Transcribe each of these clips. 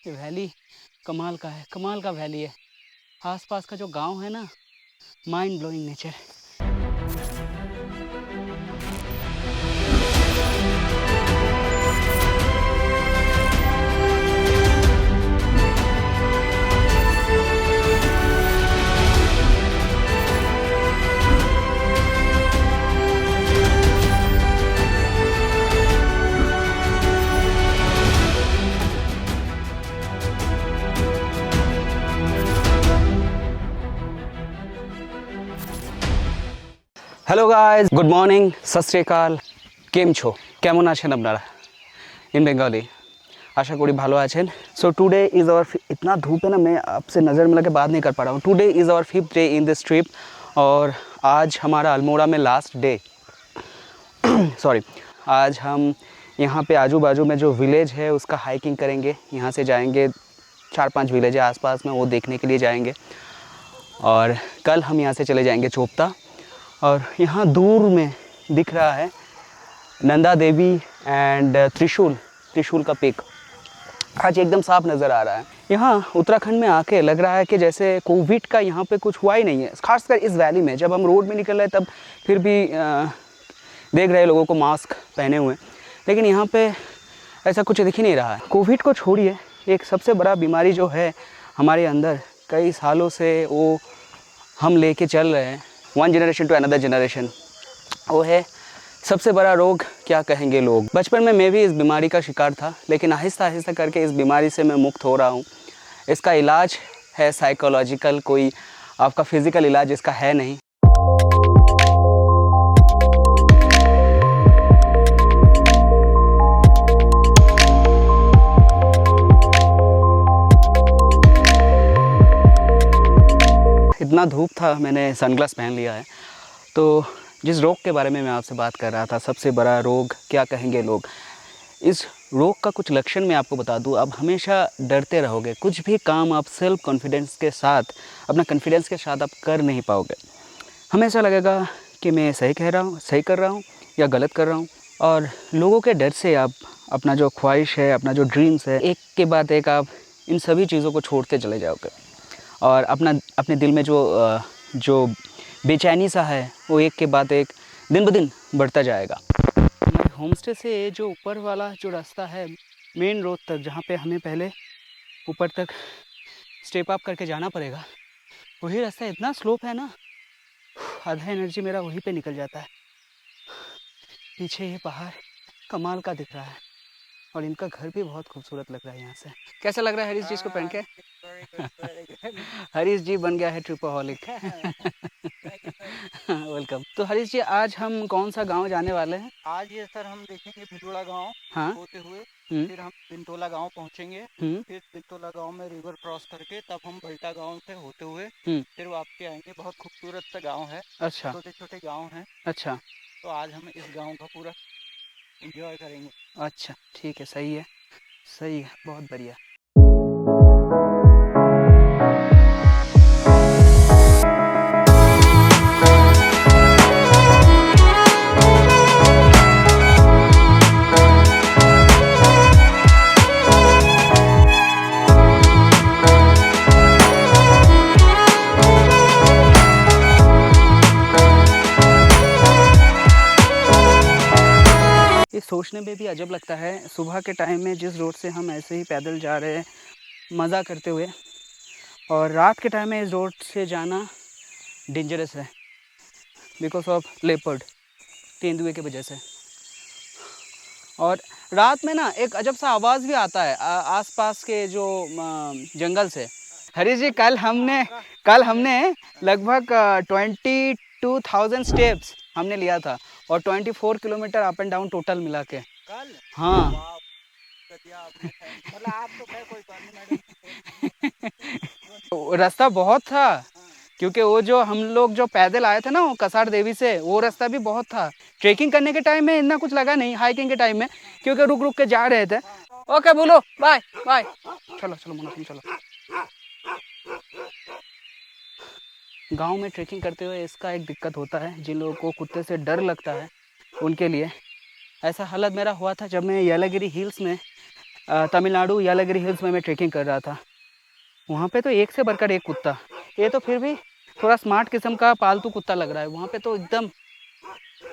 ये वैली कमाल का है, कमाल का वैली है। आसपास का जो गांव है ना, mind blowing nature. Hello guys, good morning, सत श्री अकाल, केम छो, केमन आছেন আপনারা इन बेंगाली। आशा करी भालो आছেন। सो टुडे इज़ आवर, इतना धूप है ना, मैं आपसे नज़र मिला के बात नहीं कर पा रहा हूँ। Today is our 5th day in this trip और आज हमारा अल्मोड़ा में लास्ट डे। सॉरी, आज हम यहाँ पे आजू बाजू में जो विलेज है उसका हाइकिंग करेंगे। यहाँ से जाएंगे 4-5 विलेज है आसपास में, वो देखने के लिए जाएंगे। और कल हम यहाँ से चले जाएंगे चोपता। और यहाँ दूर में दिख रहा है नंदा देवी एंड त्रिशूल का पिक आज एकदम साफ नज़र आ रहा है। यहाँ उत्तराखंड में आके लग रहा है कि जैसे कोविड का यहाँ पे कुछ हुआ ही नहीं है, खासकर इस वैली में। जब हम रोड में निकल रहे तब फिर भी देख रहे लोगों को मास्क पहने हुए, लेकिन यहाँ पे ऐसा कुछ दिख ही नहीं रहा है। कोविड को छोड़िए, एक सबसे बड़ा बीमारी जो है हमारे अंदर कई सालों से वो हम लेके चल रहे हैं, one generation to another generation, वो है सबसे बड़ा रोग, क्या कहेंगे लोग। बचपन में मैं भी इस बीमारी का शिकार था, लेकिन आहिस्ता आहिस्ता करके इस बीमारी से मैं मुक्त हो रहा हूँ। इसका इलाज है साइकोलॉजिकल, कोई आपका फिज़िकल इलाज इसका है नहीं। इतना धूप था, मैंने सनग्लास पहन लिया है। तो जिस रोग के बारे में मैं आपसे बात कर रहा था, सबसे बड़ा रोग, क्या कहेंगे लोग, इस रोग का कुछ लक्षण मैं आपको बता दूं। आप हमेशा डरते रहोगे, कुछ भी काम आप सेल्फ कॉन्फिडेंस के साथ, अपना कॉन्फिडेंस के साथ आप कर नहीं पाओगे। हमेशा लगेगा कि मैं सही कह रहा हूँ, सही कर रहा हूँ या गलत कर रहा हूँ। और लोगों के डर से आप अपना जो ख्वाहिश है, अपना जो ड्रीम्स है, एक के बाद एक आप इन सभी चीज़ों को छोड़ते चले जाओगे। और अपने दिल में जो बेचैनी सा है वो एक के बाद एक दिन ब दिन बढ़ता जाएगा। हमारे होम स्टे से जो ऊपर वाला जो रास्ता है मेन रोड तक, जहाँ पे हमें पहले ऊपर तक स्टेप अप करके जाना पड़ेगा, वही रास्ता इतना स्लोप है ना, आधा एनर्जी मेरा वहीं पे निकल जाता है। पीछे ये पहाड़ कमाल का दिख रहा है और इनका घर भी बहुत खूबसूरत लग रहा है यहाँ से। कैसा लग रहा है हरीश जी इसको पहन के? हरीश जी बन गया है ट्रिपोहॉलिक। वेलकम। तो हरीश जी, आज हम कौन सा गांव जाने वाले हैं? आज ये सर हम देखेंगे भिलोड़ा गांव हाँ। होते हुए, हम्म। फिर हम बिंटोला गांव पहुंचेंगे, फिर बिंटोला गांव में रिवर क्रॉस करके तब हम बल्टा गांव से होते हुए फिर वापसी आएंगे। बहुत खूबसूरत सा गांव है, अच्छा छोटे छोटे गांव हैं। अच्छा। तो आज हम इस गांव का पूरा एंजॉय करेंगे। अच्छा, ठीक है, सही है, सही है, बहुत बढ़िया। सोचने में भी अजब लगता है, सुबह के टाइम में जिस रोड से हम ऐसे ही पैदल जा रहे हैं मज़ा करते हुए, और रात के टाइम में इस रोड से जाना डेंजरस है बिकॉज ऑफ लेपर्ड, तेंदुए की वजह से। और रात में ना एक अजब सा आवाज़ भी आता है आसपास के जो जंगल से। हरीश जी, कल हमने लगभग 22,000 स्टेप्स हमने लिया था और 24 kilometre up and down total मिला के। कल? हाँ। मतलब आप तो कोई रास्ता बहुत था, क्योंकि वो जो हम लोग जो पैदल आए थे ना वो कसार देवी से, वो रास्ता भी बहुत था। ट्रेकिंग करने के टाइम में इतना कुछ लगा नहीं, हाइकिंग के टाइम में क्योंकि रुक रुक के जा रहे थे। ओके बोलो बाय बाय, चलो चलो मोना तुम चलो। गांव में ट्रेकिंग करते हुए इसका एक दिक्कत होता है, जिन लोगों को कुत्ते से डर लगता है उनके लिए। ऐसा हालत मेरा हुआ था जब मैं येलागिरी हिल्स में तमिलनाडु येलागिरी हिल्स में मैं ट्रैकिंग कर रहा था। वहाँ पे तो एक से बढ़कर एक कुत्ता। ये तो फिर भी थोड़ा स्मार्ट किस्म का पालतू कुत्ता लग रहा है, वहाँ पे तो एकदम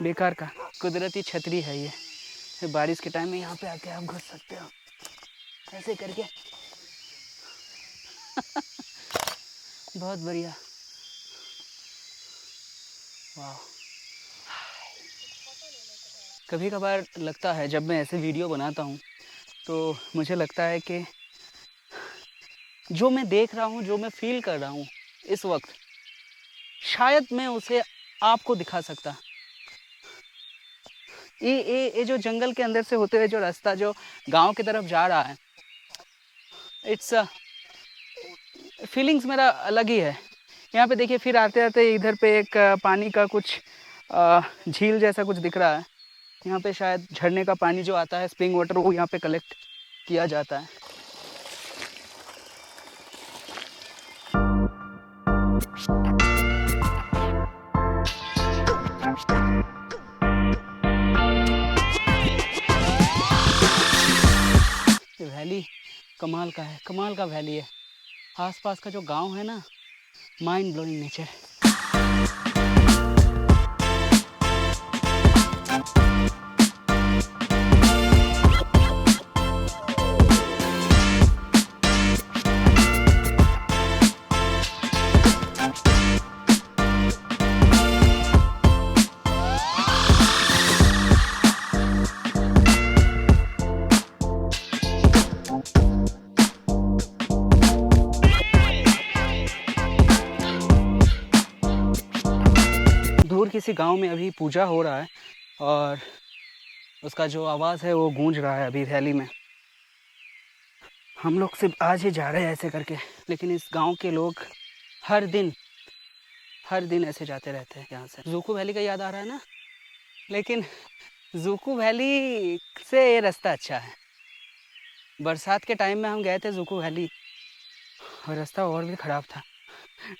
बेकार का। कुदरती छतरी है ये, बारिश के टाइम में यहाँ पे आके आप घुस सकते हो ऐसे करके। बहुत बढ़िया, वाह। कभी कभार लगता है जब मैं ऐसे वीडियो बनाता हूँ तो मुझे लगता है कि जो मैं देख रहा हूँ, जो मैं फील कर रहा हूँ इस वक्त, शायद मैं उसे आपको दिखा सकता। ये जो जंगल के अंदर से होते हुए जो रास्ता जो गांव की तरफ जा रहा है, इट्स फीलिंग्स मेरा अलग ही है। यहाँ पे देखिए, फिर आते आते इधर पे एक पानी का कुछ झील जैसा कुछ दिख रहा है। यहाँ पे शायद झरने का पानी जो आता है, स्प्रिंग वाटर, वो यहाँ पे कलेक्ट किया जाता है। वैली कमाल का है, कमाल का वैली है। आसपास का जो गांव है ना, माइंड ब्लोइंग नेचर। दूर किसी गांव में अभी पूजा हो रहा है और उसका जो आवाज़ है वो गूंज रहा है अभी वैली में। हम लोग सिर्फ आज ही जा रहे हैं ऐसे करके, लेकिन इस गांव के लोग हर दिन ऐसे जाते रहते हैं यहाँ से। ज़ूकू वैली का याद आ रहा है ना, लेकिन ज़ूकू वैली से ये रास्ता अच्छा है। बरसात के टाइम में हम गए थे ज़ूकू वैली और रास्ता और भी ख़राब था।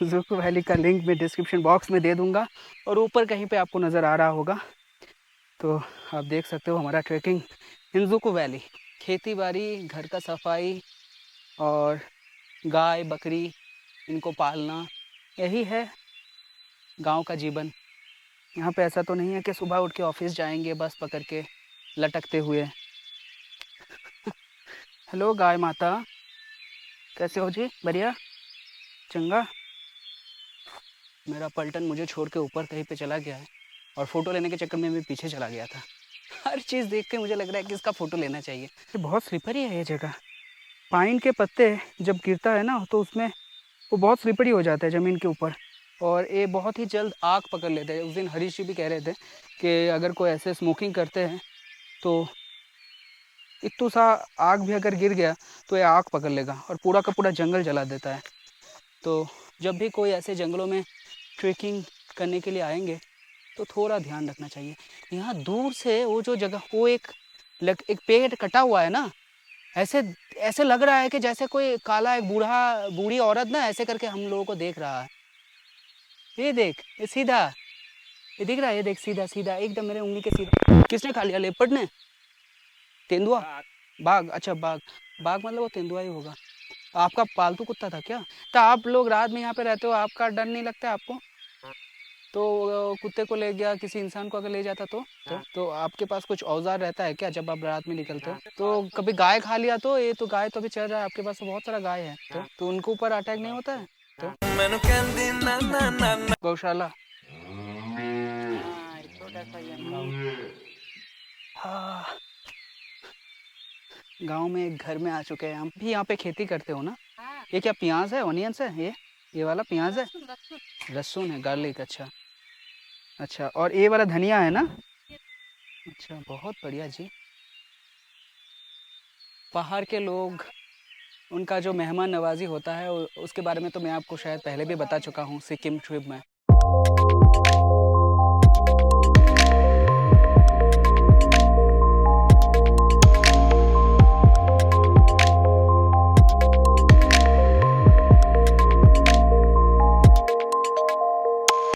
ज़ूकू वैली का लिंक मैं डिस्क्रिप्शन बॉक्स में दे दूंगा और ऊपर कहीं पे आपको नज़र आ रहा होगा तो आप देख सकते हो हमारा ट्रैकिंग इन ज़ूकू वैली। खेती बाड़ी, घर का सफाई और गाय बकरी इनको पालना, यही है गांव का जीवन। यहाँ पे ऐसा तो नहीं है कि सुबह उठ के ऑफिस जाएंगे बस पकड़ के लटकते हुए। हेलो गाय माता, कैसे हो जी? बढ़िया, चंगा। मेरा पलटन मुझे छोड़ के ऊपर कहीं पे चला गया है और फ़ोटो लेने के चक्कर में मैं पीछे चला गया था। हर चीज़ देख के मुझे लग रहा है कि इसका फ़ोटो लेना चाहिए। ये बहुत स्लिपरी है ये जगह। पाइन के पत्ते जब गिरता है ना तो उसमें वो बहुत स्लिपरी हो जाता है ज़मीन के ऊपर और ये बहुत ही जल्द आग पकड़ लेते हैं। उस दिन हरीश जी भी कह रहे थे कि अगर कोई ऐसे स्मोकिंग करते हैं तो इतना सा आग भी अगर गिर गया तो ये आग पकड़ लेगा और पूरा का पूरा जंगल जला देता है। तो जब भी कोई ऐसे जंगलों में ट्रैकिंग करने के लिए आएंगे तो थोड़ा ध्यान रखना चाहिए। यहाँ दूर से वो जो जगह, वो एक पेड़ कटा हुआ है ना, ऐसे लग रहा है कि जैसे कोई काला एक बूढ़ी औरत ना ऐसे करके हम लोगों को देख रहा है। ये देख, ये सीधा, ये दिख रहा है, ये देख सीधा सीधा एकदम मेरे उंगली के सीधा। किसने खा लिया? लेपर्ड ने? तेंदुआ? बाघ? अच्छा बाघ मतलब वो तेंदुआ ही होगा। आपका पालतू कुत्ता था क्या? तो आप लोग रात में यहाँ पे रहते हो, आपका डर नहीं लगता आपको? तो कुत्ते को ले गया, किसी इंसान को अगर ले जाता तो आपके पास कुछ औजार रहता है क्या जब आप रात में निकलते हो? तो कभी गाय खा लिया तो? ये तो गाय तो अभी चल रहा है आपके पास, तो बहुत सारा गाय है तो उनके ऊपर अटैक नहीं होता है? तो गौशाला। हाँ, गांव में एक घर में आ चुके हैं हम भी। यहाँ पे खेती करते हो ना? ये क्या प्याज है, ऑनियंस है? ये वाला प्याज है, लहसुन है, गार्लिक। अच्छा, और ये वाला धनिया है ना? अच्छा, बहुत बढ़िया जी। पहाड़ के लोग, उनका जो मेहमान नवाजी होता है उसके बारे में तो मैं आपको शायद पहले भी बता चुका हूँ सिक्किम ट्रिप में।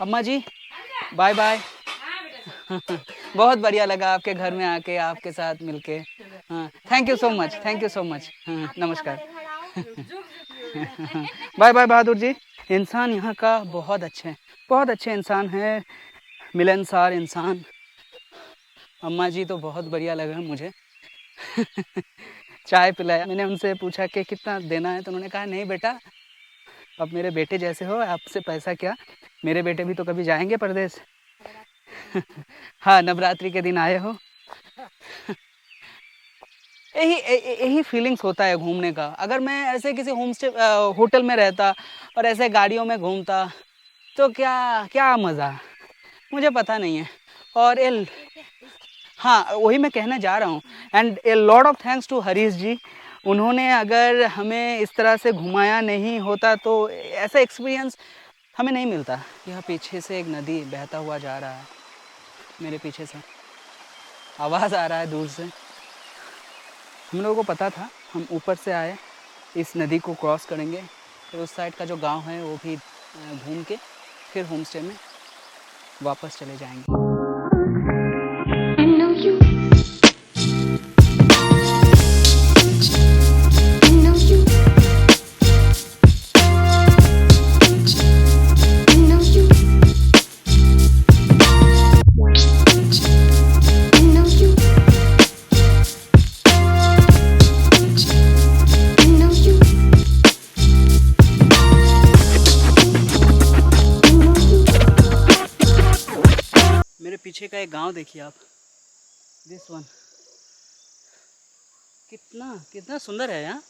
अम्मा जी बाय बाय। बहुत बढ़िया लगा आपके घर में आके, आपके साथ मिलके। हाँ, thank you so much, thank you so much. हाँ, नमस्कार। Bye bye Bahadur ji. इंसान यहाँ का बहुत अच्छे इंसान है, मिलनसार इंसान। अम्मा जी तो बहुत बढ़िया लगा मुझे। चाय पिलाया, मैंने उनसे पूछा कि कितना देना है, तो उन्होंने कहा नहीं बेटा, अब मेरे बेटे जैसे हो, आपसे पैसा क्या, मेरे बेटे भी तो कभी जाएंगे परदेश। हाँ, नवरात्रि के दिन आए हो। यही फीलिंग्स होता है घूमने का। अगर मैं ऐसे किसी होम स्टे होटल में रहता और ऐसे गाड़ियों में घूमता तो क्या क्या मज़ा, मुझे पता नहीं है। और हाँ, वही मैं कहना जा रहा हूँ। And a lot of thanks to Harish ji, उन्होंने अगर हमें इस तरह से घुमाया नहीं होता तो ऐसा एक्सपीरियंस हमें नहीं मिलता। यहाँ पीछे से एक नदी बहता हुआ जा रहा है, मेरे पीछे से आवाज़ आ रहा है दूर से। हम लोगों को पता था, हम ऊपर से आए, इस नदी को क्रॉस करेंगे, फिर उस साइड का जो गांव है वो भी घूम के फिर होम स्टे में वापस चले जाएंगे। मेरे पीछे का एक गांव देखिए आप, दिस वन, कितना कितना सुंदर है यहाँ।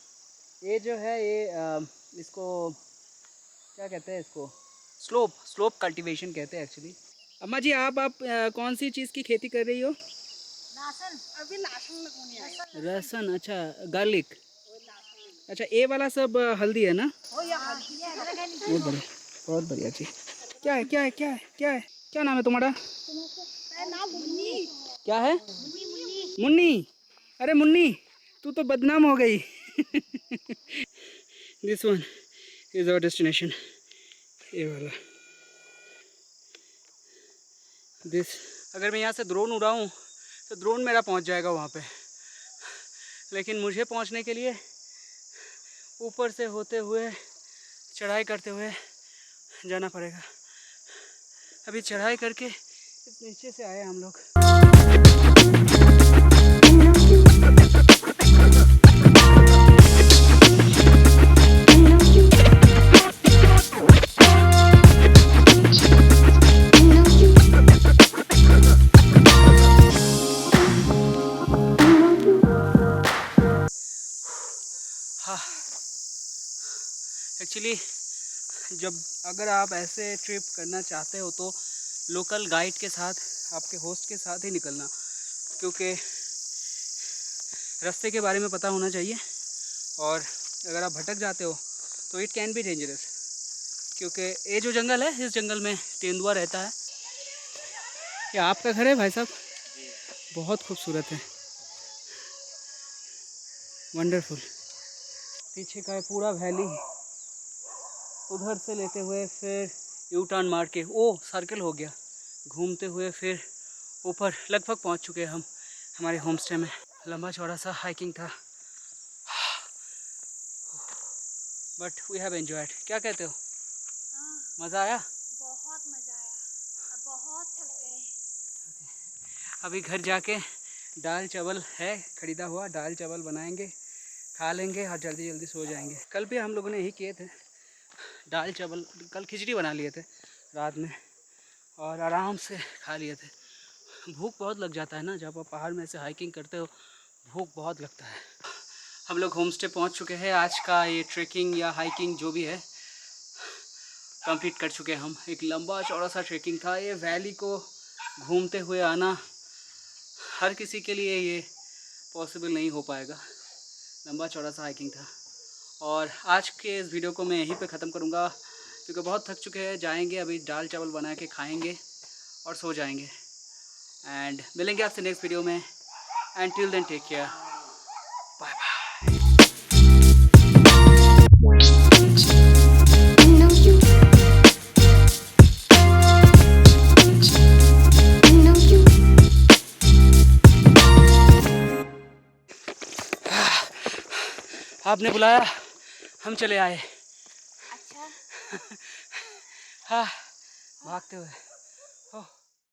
ये जो है ये इसको क्या कहते हैं, इसको स्लोप कल्टीवेशन कहते हैं एक्चुअली। अम्मा जी आप कौन सी चीज़ की खेती कर रही हो? लहसुन, अभी लहसुन लगनी है। लहसुन, अच्छा, गार्लिक। अच्छा, ये वाला सब हल्दी है ना? बहुत बढ़िया, बहुत बढ़िया जी। क्या है क्या है क्या है क्या है, क्या नाम है तुम्हारा? क्या है? मुन्नी। अरे मुन्नी, तू तो बदनाम हो गई। This one is our destination, ये वाला दिस। अगर मैं यहाँ से ड्रोन उड़ाऊँ तो ड्रोन मेरा पहुँच जाएगा वहाँ पे, लेकिन मुझे पहुँचने के लिए ऊपर से होते हुए चढ़ाई करते हुए जाना पड़ेगा। अभी चढ़ाई करके इस नीचे से आए हम लोग। हाँ, एक्चुअली अगर आप ऐसे ट्रिप करना चाहते हो तो लोकल गाइड के साथ, आपके होस्ट के साथ ही निकलना, क्योंकि रास्ते के बारे में पता होना चाहिए। और अगर आप भटक जाते हो तो इट कैन बी डेंजरस, क्योंकि ये जो जंगल है, इस जंगल में तेंदुआ रहता है। ये आपका घर है भाई साहब? बहुत खूबसूरत है, वंडरफुल। पीछे का है पूरा वैली, उधर से लेते हुए फिर यू टर्न मार के ओ सर्कल हो गया, घूमते हुए फिर ऊपर लगभग पहुंच चुके हैं हम हमारे होम स्टे में। लंबा चौड़ा सा हाइकिंग था, बट वी हैव एंजॉयड। क्या कहते हो? मज़ा आया? बहुत मजा आया, बहुत थक गए। अभी घर जाके दाल चावल है खरीदा हुआ, दाल चावल बनाएंगे, खा लेंगे और जल्दी जल्दी सो जाएंगे। कल भी हम लोगों ने यही किए थे, दाल चावल, कल खिचड़ी बना लिए थे रात में और आराम से खा लिए थे। भूख बहुत लग जाता है ना, जब आप पहाड़ में से हाइकिंग करते हो, भूख बहुत लगता है। हम लोग होम स्टे पहुँच चुके हैं। आज का ये ट्रैकिंग या हाइकिंग जो भी है कंप्लीट कर चुके हैं हम। एक लंबा चौड़ा सा ट्रैकिंग था। ये वैली को घूमते हुए आना हर किसी के लिए ये पॉसिबल नहीं हो पाएगा, लंबा चौड़ा सा हाइकिंग था। और आज के इस वीडियो को मैं यहीं पे ख़त्म करूँगा, क्योंकि बहुत थक चुके हैं। जाएंगे अभी दाल चावल बना के खाएंगे और सो जाएंगे। एंड मिलेंगे आपसे नेक्स्ट वीडियो में। And till then take care, bye bye. आपने बुलाया, हम चले आए। अच्छा हाँ, भागते हुए।